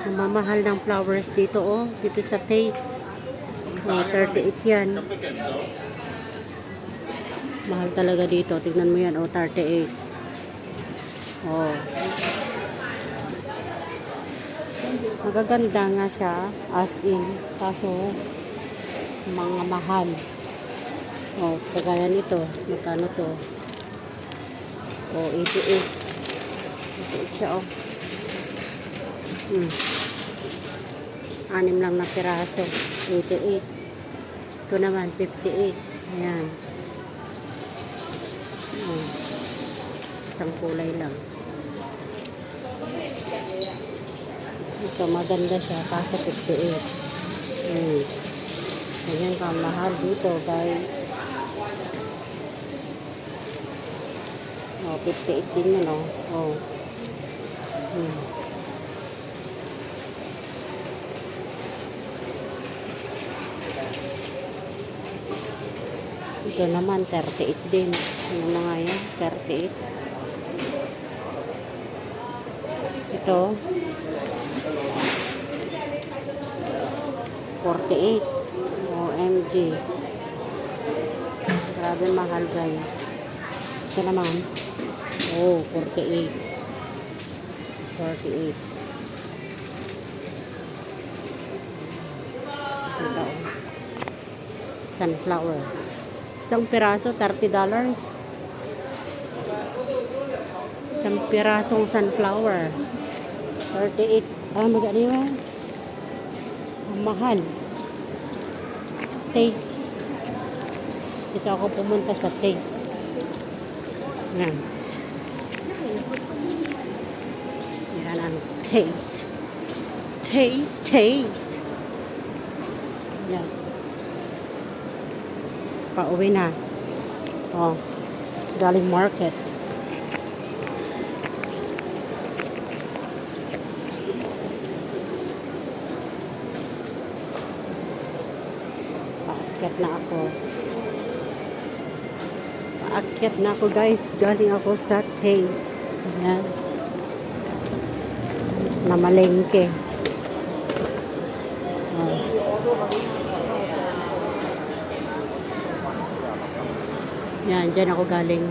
Ang mamahal ng flowers dito, oh. Dito sa Taste. Oh, 38 yan. Mahal talaga dito. Tignan mo yan, oh, 38. Oh. Magaganda nga siya, as in. Kaso, mga mahal. Oh, kagaya nito. Magkano to? Oh, 88. 88 siya, oh. Anim lang na piraso. 88. Ito naman, 58. Ayan. Oh. Isang kulay lang. Ito, maganda siya. Kaso 58. Ganyan ka mahal dito, guys. Oh, 58 din yun, oh. Oh. Ito naman, 38 din. Ano na nga yan? 38. Ito, 48. OMG. Grabe mahal, guys. Ito naman. Oh, 48. 48. Ito. Sunflower. Isang piraso, $30. Isang pirasong sunflower. 38. Ah, magkano yun? Ang mahal. Taste. Dito ako pumunta sa Taste. Yan. Yan ang Taste. Taste. Yan. Pauwi na. Oh. Galing market. Paakyat na ako. Paakyat na ako, guys. Galing ako sa Taste. Ayan. Namalengke. Oh. Yan, dyan ako galing.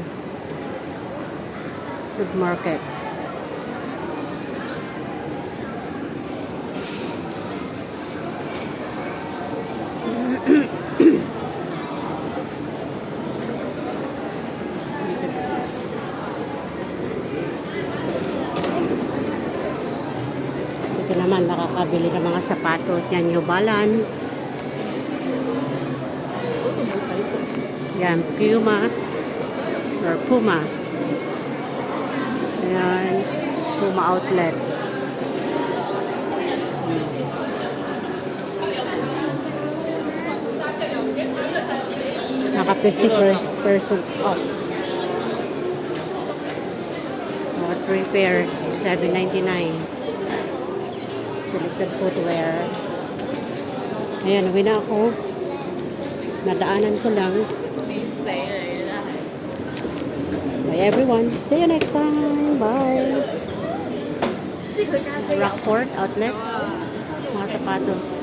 Food market. Ito naman, makakabili ng mga sapatos. Yan, New Balance. Yan, Puma. Ayan, Puma outlet. Naka 50% off. 3 pairs, $7.99. Selected footwear. Ayan, uwi na ako. Nadaanan ko lang. Bye everyone. See you next time. Bye. Rockport outlet. Mga sapatos.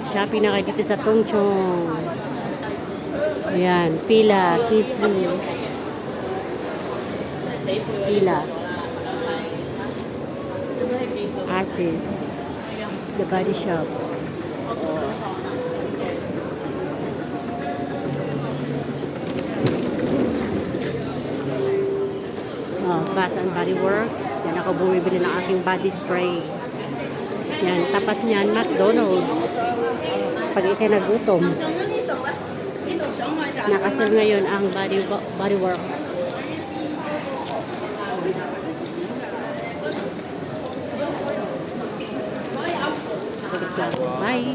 Shopping na kayo dito sa Tongchong. Ayan. Fila. Kismis. Fila. Asis. The Body Shop. Bath and Body Works. Yan ako bumibili ng aking body spray. Yan, tapat niyan, McDonald's. Pag ikay nagutom. Nakasal ngayon ang Body Works. Bye!